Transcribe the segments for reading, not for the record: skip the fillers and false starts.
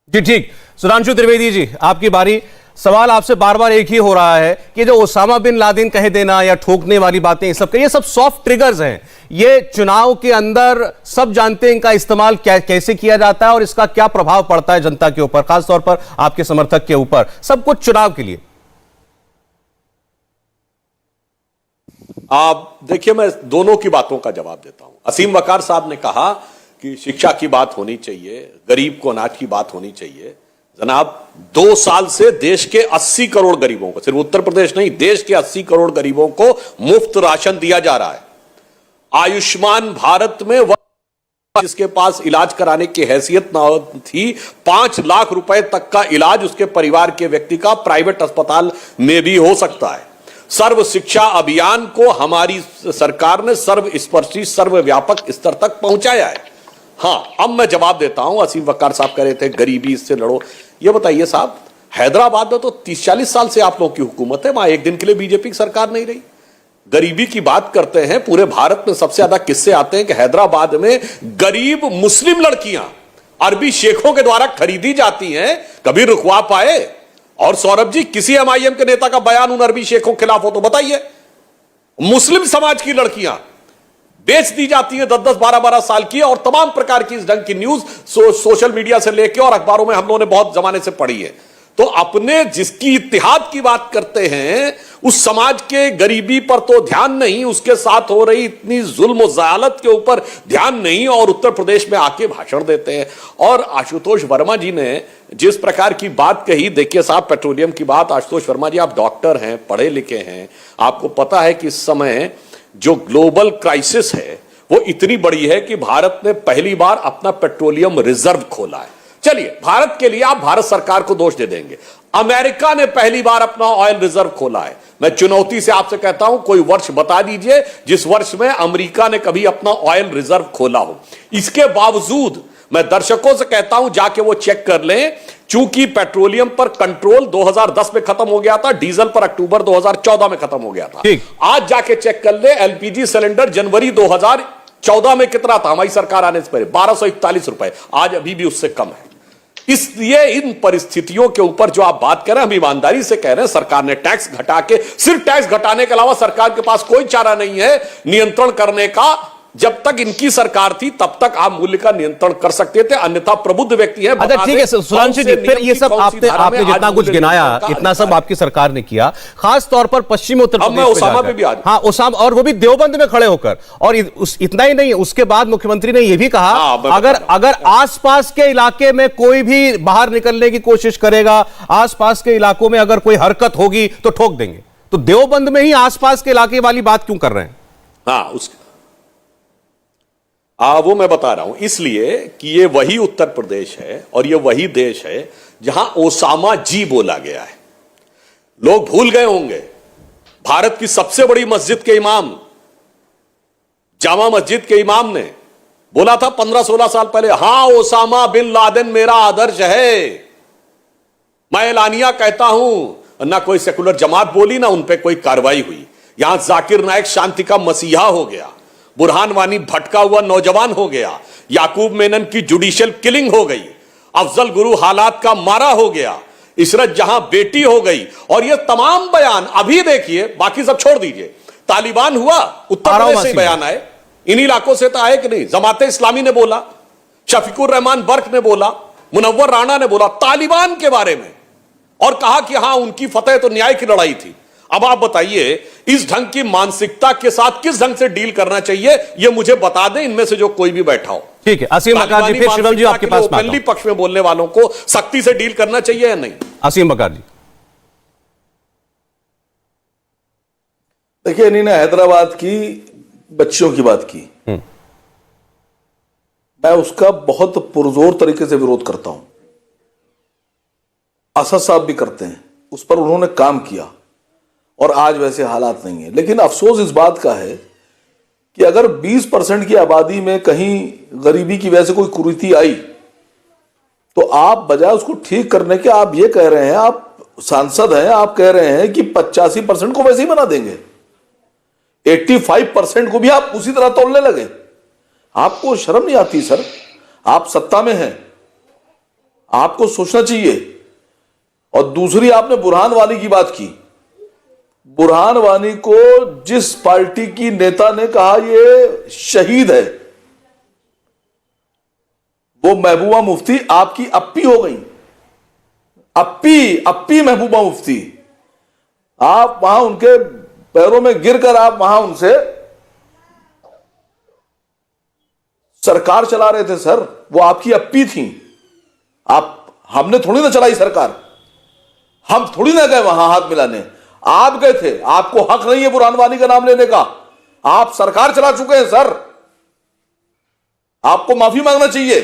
जी ठीक। सुधांशु त्रिवेदी जी, आपकी बारी। सवाल आपसे बार बार एक ही हो रहा है कि जो ओसामा बिन लादेन कह देना या ठोकने वाली बातें, ये सब सॉफ्ट ट्रिगर्स हैं। ये चुनाव के अंदर सब जानते हैं इनका इस्तेमाल कैसे किया जाता है और इसका क्या प्रभाव पड़ता है जनता के ऊपर, खासतौर पर आपके समर्थक के ऊपर, सब कुछ चुनाव के लिए। आप देखिए, मैं दोनों की बातों का जवाब देता हूं। असीम वकार साहब ने कहा कि शिक्षा की बात होनी चाहिए, गरीब को अनाज की बात होनी चाहिए। जनाब, 2 साल से देश के 80 करोड़ गरीबों को, सिर्फ उत्तर प्रदेश नहीं, देश के 80 करोड़ गरीबों को मुफ्त राशन दिया जा रहा है। आयुष्मान भारत में जिसके पास इलाज कराने की हैसियत ना थी, 5 लाख रुपए तक का इलाज उसके परिवार के व्यक्ति का प्राइवेट अस्पताल में भी हो सकता है। सर्व शिक्षा अभियान को हमारी सरकार ने सर्वस्पर्शी सर्वव्यापक स्तर तक पहुंचाया है। हां, अब मैं जवाब देता हूं। असीम वकार साहब कह रहे थे गरीबी इससे लड़ो। ये बताइए साहब, हैदराबाद में तो 30-40 साल से आप लोगों की हुकूमत है, वहां एक दिन के लिए बीजेपी की सरकार नहीं रही। गरीबी की बात करते हैं, पूरे भारत में सबसे ज्यादा किस्से आते हैं कि हैदराबाद में गरीब मुस्लिम लड़कियां अरबी शेखों के द्वारा खरीदी जाती हैं, कभी रुकवा पाए? और सौरभ जी, किसी एमआईएम के नेता का बयान उन अरबी शेखों के खिलाफ हो तो बताइए। मुस्लिम समाज की लड़कियां बेच दी जाती है 10-10, 12-12 साल की, और तमाम प्रकार की इस ढंग की न्यूज सोशल मीडिया से लेकर और अखबारों में हम लोगों ने बहुत जमाने से पढ़ी है। तो अपने जिसकी इत्तिहाद की बात करते हैं, उस समाज के गरीबी पर तो ध्यान नहीं, उसके साथ हो रही इतनी जुल्म और ज़यालत के ऊपर ध्यान नहीं, और उत्तर प्रदेश में आके भाषण देते हैं। और आशुतोष वर्मा जी ने जिस प्रकार की बात कही, देखिए साहब, पेट्रोलियम की बात। आशुतोष वर्मा जी, आप डॉक्टर हैं, पढ़े लिखे हैं, आपको पता है कि इस समय जो ग्लोबल क्राइसिस है वो इतनी बड़ी है कि भारत ने पहली बार अपना पेट्रोलियम रिजर्व खोला है। चलिए, भारत के लिए आप भारत सरकार को दोष दे देंगे। अमेरिका ने पहली बार अपना ऑयल रिजर्व खोला है। मैं चुनौती से आपसे कहता हूं, कोई वर्ष बता दीजिए जिस वर्ष में अमेरिका ने कभी अपना ऑयल रिजर्व खोला हो। इसके बावजूद मैं दर्शकों से कहता हूं, जाके वो चेक कर लें। चूंकि पेट्रोलियम पर कंट्रोल 2010 में खत्म हो गया था, डीजल पर अक्टूबर 2014 में खत्म हो गया था। आज जाके चेक कर ले, एलपीजी सिलेंडर जनवरी 2014 में कितना था, हमारी सरकार आने से पहले 1241 रुपए, आज अभी भी उससे कम है। इसलिए इन परिस्थितियों के ऊपर जो आप बात कर रहे हैं, हम ईमानदारी से कह रहे हैं, सरकार ने टैक्स घटा के, सिर्फ टैक्स घटाने के अलावा सरकार के पास कोई चारा नहीं है नियंत्रण करने का। जब तक इनकी सरकार थी तब तक आप मूल्य का नियंत्रण कर सकते थे, अन्यथा प्रबुद्ध व्यक्ति है। अच्छा ठीक है सुधांशु जी, फिर ये सब आपने जितना कुछ गिनाया, इतना सब आपकी सरकार ने किया, खास तौर पर पश्चिमी उत्तर प्रदेश में ओसामा पे भी आज, हाँ ओसामा, और वो भी देवबंद में खड़े होकर। और इतना ही नहीं, उसके बाद मुख्यमंत्री ने यह भी कहा, अगर आसपास के इलाके में कोई भी बाहर निकलने की कोशिश करेगा, आसपास के इलाकों में अगर कोई हरकत होगी तो ठोक देंगे। तो देवबंद में ही आसपास के इलाके वाली बात क्यों कर रहे हैं? वो मैं बता रहा हूं, इसलिए कि ये वही उत्तर प्रदेश है और ये वही देश है जहां ओसामा जी बोला गया है। लोग भूल गए होंगे, भारत की सबसे बड़ी मस्जिद के इमाम, जामा मस्जिद के इमाम ने बोला था 15-16 साल पहले, हां ओसामा बिन लादेन मेरा आदर्श है। मैं एलानिया कहता हूं। ना कोई सेकुलर जमात बोली, ना उन पे कोई कार्रवाई हुई। यहां जाकिर नायक शांति का मसीहा हो गया, बुरहान वानी भटका हुआ नौजवान हो गया, याकूब मेनन की जुडिशियल किलिंग हो गई, अफजल गुरु हालात का मारा हो गया, इशरत जहां बेटी हो गई। और ये तमाम बयान अभी देखिए, बाकी सब छोड़ दीजिए। तालिबान हुआ, उत्तर प्रदेश से बयान आए, इन इलाकों से तो आए कि नहीं? जमाते इस्लामी ने बोला, शफीकुर रहमान बर्क ने बोला, मुनव्वर राणा ने बोला तालिबान के बारे में, और कहा कि हां उनकी फतेह तो न्याय की लड़ाई थी। अब आप बताइए, इस ढंग की मानसिकता के साथ किस ढंग से डील करना चाहिए, यह मुझे बता दें इनमें से जो कोई भी बैठा हो। ठीक है, असीम बकार जी, फिर शिवम जी आपके पास ओपनली पक्ष में बोलने वालों को सख्ती से डील करना चाहिए या नहीं? असीम बकार जी, देखिए, इन्हीं ने हैदराबाद की बच्चियों की बात की, मैं उसका बहुत पुरजोर तरीके से विरोध करता हूं। असद साहब भी करते हैं, उस पर उन्होंने काम किया और आज वैसे हालात नहीं है। लेकिन अफसोस इस बात का है कि अगर 20% की आबादी में कहीं गरीबी की वजह से कोई कुरीति आई, तो आप बजाय उसको ठीक करने के, आप ये कह रहे हैं, आप सांसद हैं, आप कह रहे हैं कि 85% को वैसे ही बना देंगे, 85% को भी आप उसी तरह तोड़ने लगे। आपको शर्म नहीं आती सर? आप सत्ता में हैं, आपको सोचना चाहिए। और दूसरी, आपने बुरहान वानी की बात की। बुरहान वानी को जिस पार्टी की नेता ने कहा ये शहीद है, वो महबूबा मुफ्ती आपकी अप्पी हो गई। अप्पी महबूबा मुफ्ती। आप वहां उनके पैरों में गिरकर आप वहां उनसे सरकार चला रहे थे सर। वो आपकी अप्पी थी। हमने थोड़ी ना चलाई सरकार, हम थोड़ी ना गए वहां हाथ मिलाने, आप गए थे। आपको हक नहीं है बुरहान वानी का नाम लेने का। आप सरकार चला चुके हैं सर। आपको माफी मांगना चाहिए।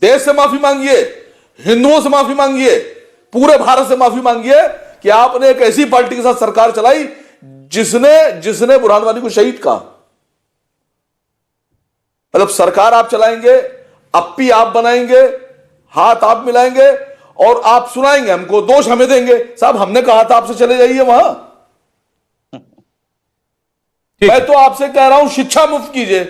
देश से माफी मांगिए, हिंदुओं से माफी मांगिए, पूरे भारत से माफी मांगिए कि आपने एक ऐसी पार्टी के साथ सरकार चलाई जिसने बुरहान वानी को शहीद कहा। मतलब सरकार आप चलाएंगे, अप्पी आप बनाएंगे, हाथ आप मिलाएंगे और आप सुनाएंगे हमको, दोष हमें देंगे। साहब हमने कहा था आपसे चले जाइए वहां। मैं तो आपसे कह रहा हूं शिक्षा मुफ्त कीजिए।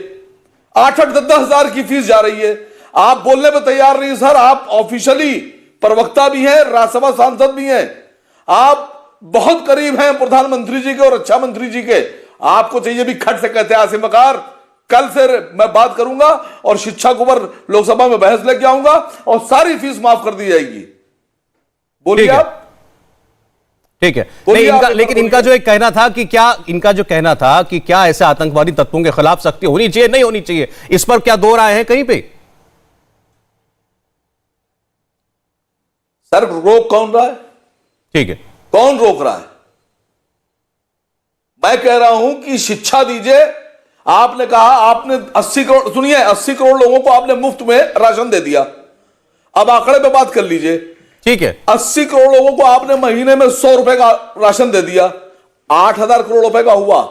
8-8, 10-10 हजार की फीस जा रही है। आप बोलने में तैयार नहीं सर। आप ऑफिशियली प्रवक्ता भी हैं, राज्यसभा सांसद भी हैं, आप बहुत करीब हैं प्रधानमंत्री जी के और रक्षा मंत्री जी के। आपको चाहिए भी खट से कहते हैं आसिम वकार। कल से मैं बात करूंगा और शिक्षा के ऊपर लोकसभा में बहस लेके आऊंगा और सारी फीस माफ कर दी जाएगी। बोलिए आप। ठीक है। नहीं, लेकिन इनका जो एक कहना था कि क्या ऐसे आतंकवादी तत्वों के खिलाफ सख्ती होनी चाहिए, नहीं होनी चाहिए, इस पर क्या दो राय है कहीं पे? सर रोक कौन रहा है? ठीक है, कौन रोक रहा है? मैं कह रहा हूं कि शिक्षा दीजिए। आपने कहा आपने 80 करोड़, सुनिए, 80 करोड़ लोगों को आपने मुफ्त में राशन दे दिया। अब आंकड़े पे बात कर लीजिए। ठीक है, 80 करोड़ लोगों को आपने महीने में 100 रुपए का राशन दे दिया, 8,000 करोड़ रुपए का हुआ।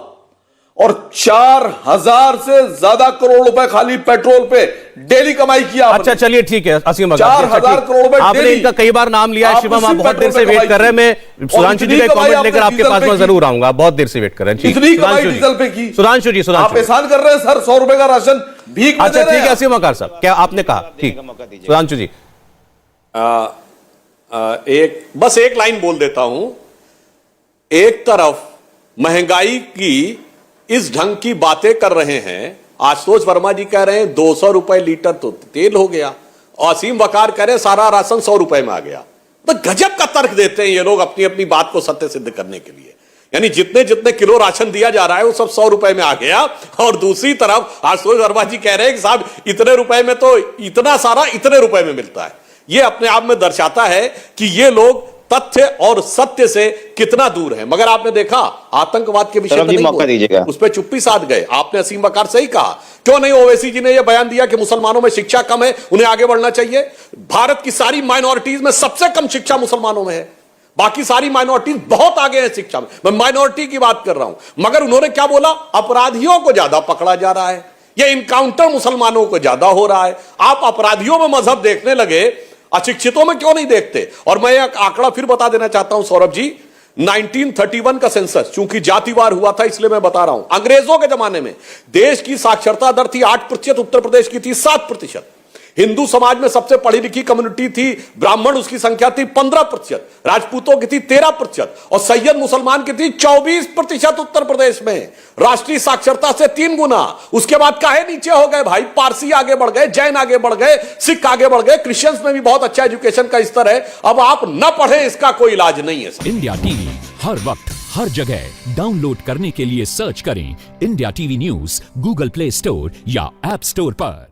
और 4,000 से ज्यादा करोड़ रुपए खाली पेट्रोल पे डेली कमाई किया। अच्छा चलिए ठीक है असीम, 4,000 करोड़ रुपए आपने इनका कई बार नाम लिया है। शिवम, आप बहुत देर से वेट कर रहे हैं। मैं सुधांशु जी का कमेंट लेकर आपके पास में जरूर आऊंगा। बहुत देर से वेट कर रहे हैं। इतनी कमाई डीजल पे की। सुधांशु जी, आप एहसान कर रहे हैं सर, 100 रुपए का राशन भीख में दे रहे हैं। ठीक है असीम वकार साहब, क्या आपने कहा? ठीक, सुधांशु जी। बस एक लाइन बोल देता हूं। एक तरफ महंगाई की इस ढंग की बातें कर रहे हैं, आशुतोष वर्मा जी कह रहे हैं 200 रुपए लीटर तो तेल हो गया, और असीम वकार कह रहे हैं सारा राशन 100 रुपए में आ गया। तो गजब का तर्क देते हैं ये लोग अपनी अपनी बात को सत्य सिद्ध करने के लिए। यानी जितने जितने किलो राशन दिया जा रहा है वो सब 100 रुपए में आ गया, और दूसरी तरफ आशुतोष वर्मा जी कह रहे हैं कि साहब इतने रुपए में तो इतना सारा इतने रुपए में मिलता है। ये अपने आप में दर्शाता है कि ये लोग तथ्य और सत्य से कितना दूर है। मगर आपने देखा आतंकवाद के विषय में नहीं, उस पर चुप्पी साध गए। आपने असीम वकार सही कहा, क्यों नहीं ओवैसी जी ने यह बयान दिया कि मुसलमानों में शिक्षा कम है, उन्हें आगे बढ़ना चाहिए। भारत की सारी माइनॉरिटीज में सबसे कम शिक्षा मुसलमानों में है, बाकी सारी माइनॉरिटीज बहुत आगे हैं शिक्षा में। मैं माइनॉरिटी की बात कर रहा हूं। मगर उन्होंने क्या बोला? अपराधियों को ज्यादा पकड़ा जा रहा है, यह इनकाउंटर मुसलमानों को ज्यादा हो रहा है। आप अपराधियों में मजहब देखने लगे, अशिक्षितों में क्यों नहीं देखते? और मैं एक आंकड़ा फिर बता देना चाहता हूं सौरभ जी, 1931 का सेंसस, चूंकि जातिवार हुआ था इसलिए मैं बता रहा हूं। अंग्रेजों के जमाने में देश की साक्षरता दर थी 8%, उत्तर प्रदेश की थी 7%। हिंदू समाज में सबसे पढ़ी लिखी कम्युनिटी थी ब्राह्मण, उसकी संख्या थी 15%, राजपूतों की थी 13%, और सैयद मुसलमान की थी 24% उत्तर प्रदेश में। राष्ट्रीय साक्षरता से 3 गुना। उसके बाद काहे नीचे हो गए भाई? पारसी आगे बढ़ गए, जैन आगे बढ़ गए, सिख आगे बढ़ गए, क्रिश्चियंस में भी बहुत अच्छा एजुकेशन का स्तर है। अब आप न पढ़े इसका कोई इलाज नहीं है। इंडिया टीवी हर वक्त हर जगह डाउनलोड करने के लिए सर्च करें India TV news Google play store या ऐप स्टोर पर।